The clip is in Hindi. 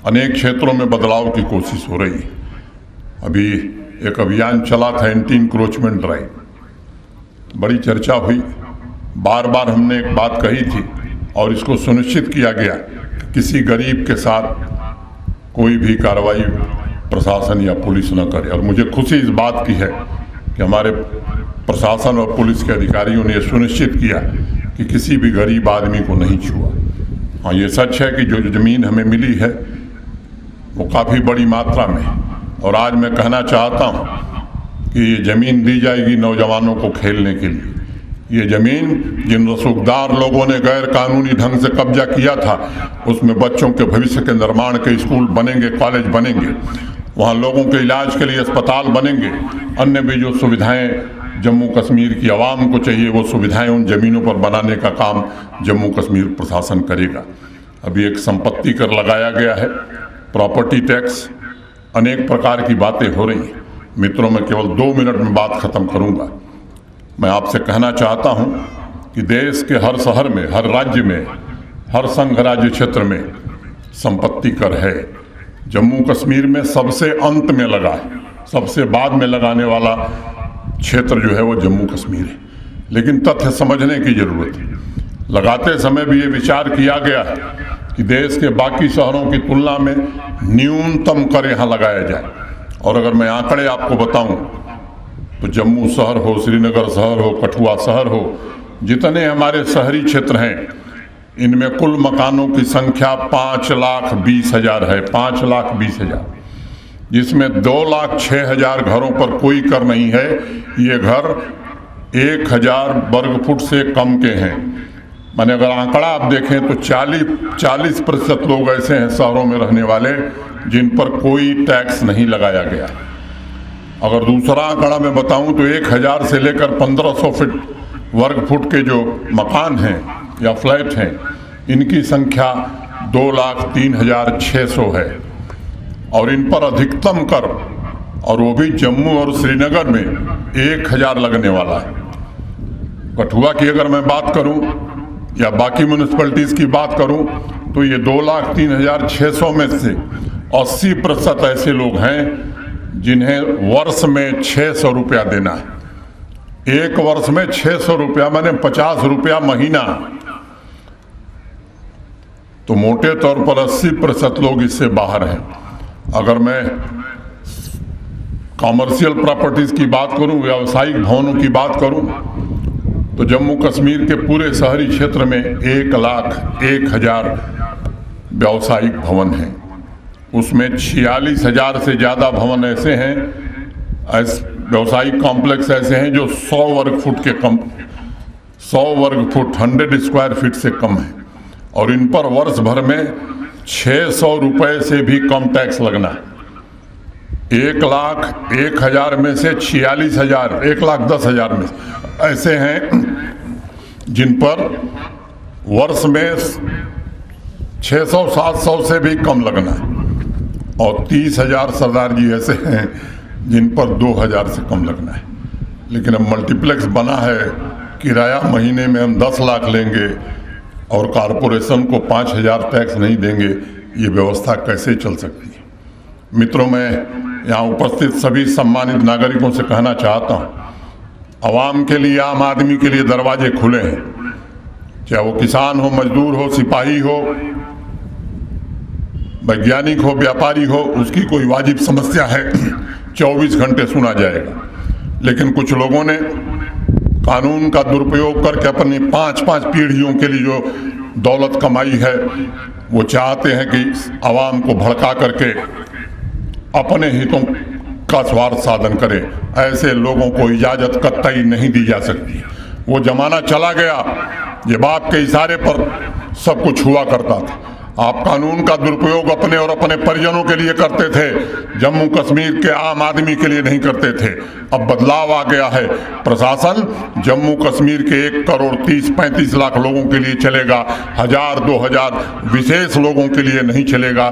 अनेक क्षेत्रों में बदलाव की कोशिश हो रही है। अभी एक अभियान चला था एंटी इंक्रोचमेंट ड्राइव, बड़ी चर्चा हुई। बार बार हमने एक बात कही थी और इसको सुनिश्चित किया गया कि किसी गरीब के साथ कोई भी कार्रवाई प्रशासन या पुलिस न करे। और मुझे खुशी इस बात की है कि हमारे प्रशासन और पुलिस के अधिकारियों ने यह सुनिश्चित किया कि किसी भी गरीब आदमी को नहीं छुआ। हाँ, ये सच है कि जो ज़मीन हमें मिली है वो काफ़ी बड़ी मात्रा में, और आज मैं कहना चाहता हूँ कि ये ज़मीन दी जाएगी नौजवानों को खेलने के लिए। ये ज़मीन जिन रसूखदार लोगों ने गैर कानूनी ढंग से कब्जा किया था, उसमें बच्चों के भविष्य के निर्माण के स्कूल बनेंगे, कॉलेज बनेंगे, वहाँ लोगों के इलाज के लिए अस्पताल बनेंगे, अन्य भी जो सुविधाएं जम्मू कश्मीर की आवाम को चाहिए वो सुविधाएं उन ज़मीनों पर बनाने का काम जम्मू कश्मीर प्रशासन करेगा। अभी एक संपत्ति कर लगाया गया है, प्रॉपर्टी टैक्स, अनेक प्रकार की बातें हो रही हैं। मित्रों, मैं केवल 2 मिनट में बात खत्म करूंगा। मैं आपसे कहना चाहता हूं कि देश के हर शहर में, हर राज्य में, हर संघ राज्य क्षेत्र में संपत्ति कर है। जम्मू कश्मीर में सबसे अंत में लगा है, सबसे बाद में लगाने वाला क्षेत्र जो है वो जम्मू कश्मीर है। लेकिन तथ्य समझने की जरूरत है। लगाते समय भी ये विचार किया गया है कि देश के बाकी शहरों की तुलना में न्यूनतम कर यहाँ लगाया जाए। और अगर मैं आंकड़े आपको बताऊं तो जम्मू शहर हो, श्रीनगर शहर हो, कठुआ शहर हो, जितने हमारे शहरी क्षेत्र हैं, इनमें कुल मकानों की संख्या 5,20,000 है। 5,20,000, जिसमें 2,06,000 घरों पर कोई कर नहीं है। ये घर 1,000 वर्ग फुट से कम के हैं। माने अगर आंकड़ा आप देखें तो 40% लोग ऐसे हैं शहरों में रहने वाले जिन पर कोई टैक्स नहीं लगाया गया। अगर दूसरा आंकड़ा मैं बताऊं तो 1,000 से लेकर 1,500 फीट वर्ग फुट के जो मकान हैं या फ्लैट हैं, इनकी संख्या 2,03,600 है। और इन पर अधिकतम कर, और वो भी जम्मू और श्रीनगर में 1,000 लगने वाला है। कठुआ की अगर मैं बात करूं या बाकी म्यूनिसिपैलिटीज़ की बात करूं तो ये 2,03,600 में से 80% ऐसे लोग हैं जिन्हें वर्ष में 600 रुपया देना है। एक वर्ष में 600 रुपया माने 50 रुपया महीना। तो मोटे तौर पर 80% लोग इससे बाहर हैं। अगर मैं कॉमर्शियल प्रॉपर्टीज की बात करूं, व्यावसायिक भवनों की बात करूं, तो जम्मू कश्मीर के पूरे शहरी क्षेत्र में 1,01,000 व्यावसायिक भवन हैं। उसमें 46,000 से ज़्यादा भवन ऐसे हैं, व्यावसायिक कॉम्प्लेक्स ऐसे हैं जो 100 वर्ग फुट के कम, 100 वर्ग फुट 100 स्क्वायर फीट से कम है। और इन पर वर्ष भर में 600 रुपये से भी कम टैक्स लगना है। 1,01,000 में से 46,000, 1,10,000 में ऐसे हैं जिन पर वर्ष में 600-700 से भी कम लगना है। और 30,000 सरदार जी ऐसे हैं जिन पर 2,000 से कम लगना है। लेकिन अब मल्टीप्लेक्स बना है, किराया महीने में हम 10 लाख लेंगे और कॉरपोरेशन को 5,000 टैक्स नहीं देंगे, ये व्यवस्था कैसे चल सकती है? मित्रों, मैं यहाँ उपस्थित सभी सम्मानित नागरिकों से कहना चाहता हूँ, आवाम के लिए, आम आदमी के लिए दरवाजे खुले हैं। चाहे वो किसान हो, मजदूर हो, सिपाही हो, वैज्ञानिक हो, व्यापारी हो, उसकी कोई वाजिब समस्या है 24 घंटे सुना जाएगा। लेकिन कुछ लोगों ने कानून का दुरुपयोग करके अपनी 5-5 पीढ़ियों के लिए जो दौलत कमाई है, वो चाहते हैं कि आवाम को भड़का करके अपने हितों का स्वार्थ साधन करें। ऐसे लोगों को इजाज़त कतई नहीं दी जा सकती। वो जमाना चला गया ये बाप के इशारे पर सब कुछ हुआ करता था। आप कानून का दुरुपयोग अपने और अपने परिजनों के लिए करते थे, जम्मू कश्मीर के आम आदमी के लिए नहीं करते थे। अब बदलाव आ गया है। प्रशासन जम्मू कश्मीर के 1,30,35 लाख लोगों के लिए चलेगा, 1,000-2,000 विशेष लोगों के लिए नहीं चलेगा।